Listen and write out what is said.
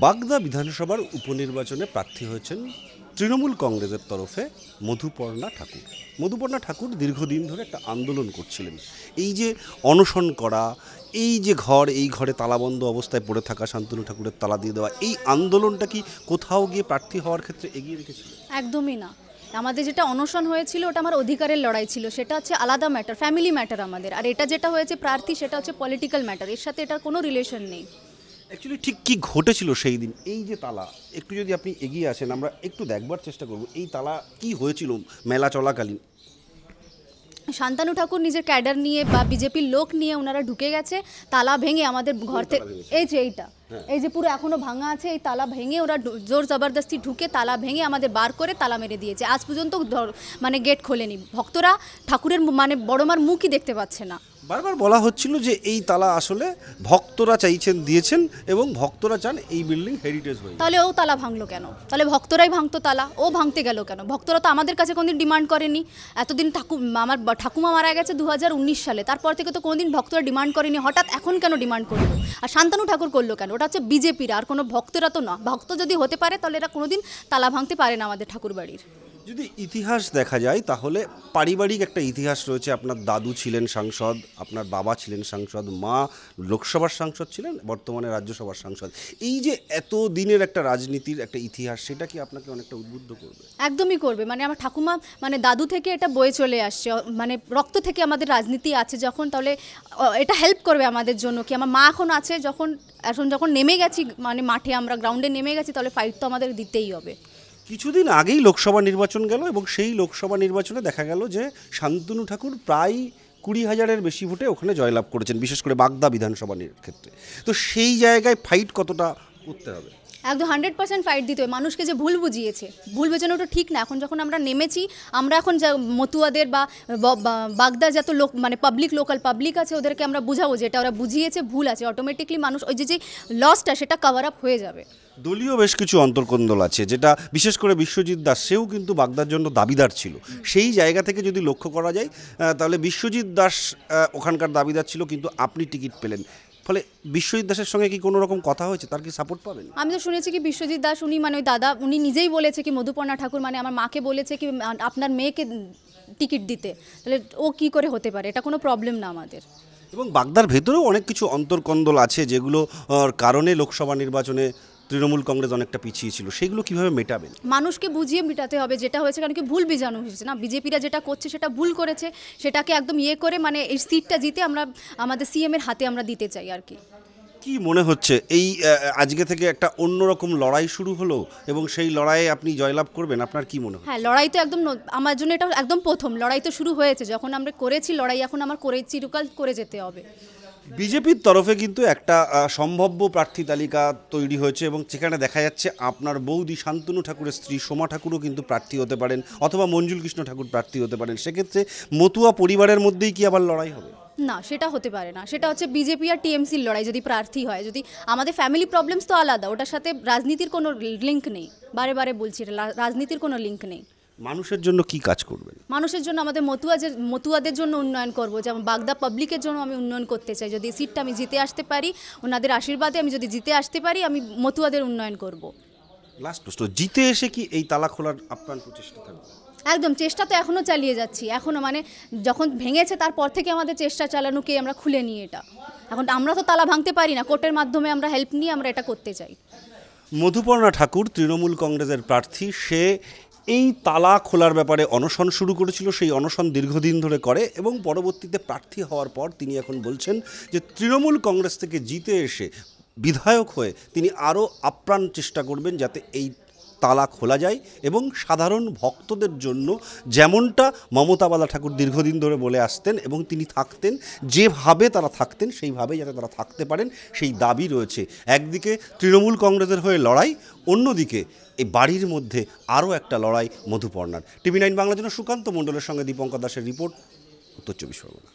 বাগদা বিধানসভার উপনির্বাচনে প্রার্থী হয়েছেন তৃণমূল কংগ্রেসের তরফে মধুপর্ণা ঠাকুর। মধুপর্ণা ঠাকুর দীর্ঘদিন ধরে একটা আন্দোলন করছিলেন। এই যে অনশন করা, এই যে এই ঘরে তালাবন্ধ অবস্থায় পড়ে থাকা, শান্তনু ঠাকুরের তালা দিয়ে দেওয়া, এই আন্দোলনটা কি কোথাও গিয়ে প্রার্থী হওয়ার ক্ষেত্রে এগিয়ে রেখেছিল? একদমই না। আমাদের যেটা অনশন হয়েছিল ওটা আমার অধিকারের লড়াই ছিল, সেটা হচ্ছে আলাদা ম্যাটার, ফ্যামিলি ম্যাটার আমাদের। আর এটা যেটা হয়েছে প্রার্থী, সেটা হচ্ছে পলিটিক্যাল ম্যাটার, এর সাথে এটার কোনো রিলেশন নেই। অ্যাকচুয়ালি ঠিক কী ঘটেছিল সেই দিন? এই যে তালা, একটু যদি আপনি এগিয়ে আসেন আমরা একটু দেখবার চেষ্টা করব এই তালা কি হয়েছিল মেলা চলাকালীন। শান্তনু ঠাকুর নিজের ক্যাডার নিয়ে বা বিজেপির লোক নিয়ে ওনারা ঢুকে গেছে, তালা ভেঙে আমাদের ঘর থেকে, এই যে এইটা, এই যে পুরো এখনো ভাঙা আছে, এই তালা ভেঙে ওরা জোর জবরদস্তি ঢুকে তালা ভেঙে আমাদের বার করে তালা মেরে দিয়েছে। আজ পর্যন্ত মানে গেট খোলেনি। ভক্তরা ঠাকুরের মানে বড়মার মুখই দেখতে পাচ্ছে না। বারবার বলা হচ্ছিল যে এই তালা আসলে ভক্তরা চাইছেন, দিয়েছেন, এবং ভক্তরা চান এই বিল্ডিং হেরিটেজ হয়ে। তাহলে ও তালা ভাঙলো কেন? তাহলে ভক্তরাই ভাঙতো তালা, ও ভাঙতে গেল কেন? ভক্তরা তো আমাদের কাছে কোনোদিন ডিমান্ড করেনি। এতদিন আমার ঠাকুমা মারা গেছে 2019 সালে, তারপর থেকে তো কোনোদিন ভক্তরা ডিমান্ড করেনি। হঠাৎ এখন কেন ডিমান্ড করলো? আর শান্তনু ঠাকুর করলো কেন? ওটা হচ্ছে বিজেপির, আর কোনো ভক্তরা তো না। ভক্ত যদি হতে পারে তাহলে এরা কোনোদিন তালা ভাঙতে পারে না আমাদের ঠাকুর বাড়ির। যদি ইতিহাস দেখা যায় তাহলে পারিবারিক একটা ইতিহাস রয়েছে। আপনার দাদু ছিলেন সাংসদ, আপনার বাবা ছিলেন সাংসদ, মা লোকসভার সাংসদ ছিলেন, বর্তমানে রাজ্যসভার সাংসদ। এই যে এত দিনের একটা রাজনীতির একটা ইতিহাস, সেটা কি আপনাকে অনেকটা উদ্বুদ্ধ করবে? একদমই করবে। মানে আমার ঠাকুমা মানে দাদু থেকে এটা বয়ে চলে আসছে, মানে রক্ত থেকে আমাদের রাজনীতি আছে যখন, তাহলে এটা হেল্প করবে আমাদের জন্য। কি আমার মা এখন আছে, যখন নেমে গেছি, মানে মাঠে আমরা গ্রাউন্ডে নেমে গেছি, তাহলে ফাইট তো আমাদের দিতেই হবে। কিছুদিন আগেই লোকসভা নির্বাচন গেল এবং সেই লোকসভা নির্বাচনে দেখা গেল যে শান্তনু ঠাকুর প্রায় 20,000-এর বেশি ভোটে ওখানে জয়লাভ করেছেন, বিশেষ করে বাগদা বিধানসভা ক্ষেত্রে। তো সেই জায়গায় ফাইট কতটা করতে হবে? একদম 100% ফাইট দিতে হবে। মানুষকে যে ভুল বুঝিয়েছে, ভুল বোঝানোটা ঠিক না। এখন যখন আমরা নেমেছি, আমরা এখন যা মতুয়াদের বা বাগদার যত লোক মানে লোকাল পাবলিক আছে, ওদেরকে আমরা বুঝাবো যেটা ওরা বুঝিয়েছে ভুল আছে। অটোমেটিকলি মানুষ ওই যে লসটা, সেটা কভার আপ হয়ে যাবে। দলীয় বেশ কিছু অন্তর্কোন্দল আছে, যেটা বিশেষ করে বিশ্বজিৎ দাস, সেও কিন্তু বাগদার জন্য দাবিদার ছিল। সেই জায়গা থেকে যদি লক্ষ্য করা যায় তাহলে বিশ্বজিৎ দাস ওখানকার দাবিদার ছিল, কিন্তু আপনি টিকিট পেলেন। ফলে বিশ্বজিৎ দাসের সঙ্গে কি কোনো রকম কথা হয়েছে? তার কি সাপোর্ট পাবেন? আমি তো শুনেছি কি বিশ্বজিৎ দাস উনি মানে ওই দাদা উনি নিজেই বলেছে কি মধুপর্ণা ঠাকুর মানে আমার মাকে বলেছে কি আপনার মেয়েকে টিকিট দিতে। তাহলে ও কি করে হতে পারে? এটা কোনো প্রবলেম না আমাদের। এবং বাগদার ভেতরেও অনেক কিছু অন্তর্কন্দল আছে যেগুলো কারণে লোকসভা নির্বাচনে তৃণমূল কংগ্রেস অনেকটা পিছিয়ে ছিল। সেগুলো কিভাবে মেটাবেন? মানুষকে বুঝিয়ে মেটাতে হবে যেটা হয়েছে, কারণ কি ভুল বিজানো হয়েছে না। বিজেপিরা যেটা করছে সেটা ভুল করেছে, সেটাকে একদম করে মানে এই সিটটা জিতে আমরা আমাদের সিএম এর হাতে আমরা দিতে চাই আর কি। কি মনে হচ্ছে এই আজকে থেকে একটা অন্যরকম লড়াই শুরু হলো এবং সেই লড়াইয়ে আপনি জয়লাভ করবেন? আপনার কি মনে হয়? হ্যাঁ, লড়াই তো একদম আমার জন্য এটা একদম প্রথম লড়াই তো শুরু হয়েছে। যখন আমরা করেছি লড়াই, এখন আমার চিরকাল করে যেতে হবে। বিজেপির তরফে কিন্তু একটা সম্ভাব্য প্রার্থী তালিকা তৈরি হয়েছে এবং সেখানে দেখা যাচ্ছে আপনার বৌদি শান্তনু ঠাকুরের স্ত্রী সোমা ঠাকুরও কিন্তু প্রার্থী হতে পারেন, অথবা মঞ্জুল কৃষ্ণ ঠাকুর প্রার্থী হতে পারেন। সেক্ষেত্রে মতুয়া পরিবারের মধ্যেই কি আবার লড়াই হবে? না, সেটা হতে পারে না। সেটা হচ্ছে বিজেপি আর টিএমসির লড়াই যদি প্রার্থী হয়। যদি আমাদের ফ্যামিলি প্রবলেমস তো আলাদা, ওটার সাথে রাজনীতির কোনো লিঙ্ক নেই। বারে বারে বলছি, রাজনীতির কোনো লিঙ্ক নেই। মানুষের জন্য কি কাজ করবেন? মানুষের জন্য আমাদের মতুয়াদের জন্য উন্নয়ন করব। যেমন বাগদা পাবলিকের জন্য আমি উন্নয়ন করতে চাই। যদি সিটটা আমি জিতে আসতে পারি, ওনাদের আশীর্বাদে আমি যদি জিতে আসতে পারি, আমি মতুয়াদের উন্নয়ন করব। লাস্ট প্রশ্ন, জিতে এসে কি এই তালা খোলার আপ্রাণ প্রচেষ্টা থাকবে? একদম, চেষ্টা তো এখনও চালিয়ে যাচ্ছি। এখনও মানে যখন ভেঙেছে তারপর থেকে আমাদের চেষ্টা চালানোকে আমরা খুলে নিই এটা। এখন আমরা তো তালা ভাঙতে পারি না, কোর্টের মাধ্যমে আমরা হেল্প নিয়ে আমরা এটা করতে চাই। মধুপর্ণা ঠাকুর তৃণমূল কংগ্রেসের প্রার্থী। সে এই তালা খোলার ব্যাপারে অনশন শুরু করেছিল, সেই অনশন দীর্ঘদিন ধরে করে এবং পরবর্তীতে প্রার্থী হওয়ার পর তিনি এখন বলছেন যে তৃণমূল কংগ্রেস থেকে জিতে এসে বিধায়ক হয়ে তিনি আরও আপ্রাণ চেষ্টা করবেন যাতে এই তালা খোলা যায় এবং সাধারণ ভক্তদের জন্য যেমনটা মমতা বালা ঠাকুর দীর্ঘদিন ধরে বলে আসতেন এবং তিনি থাকতেন, যেভাবে তারা থাকতেন সেইভাবে যাতে তারা থাকতে পারেন, সেই দাবি রয়েছে। একদিকে তৃণমূল কংগ্রেসের হয়ে লড়াই, অন্যদিকে এই বাড়ির মধ্যে আরও একটা লড়াই মধুপর্ণার। TV9 বাংলার জন্য সুকান্ত মণ্ডলের সঙ্গে দীপঙ্কর দাসের রিপোর্ট, উত্তর 24 পরগনা।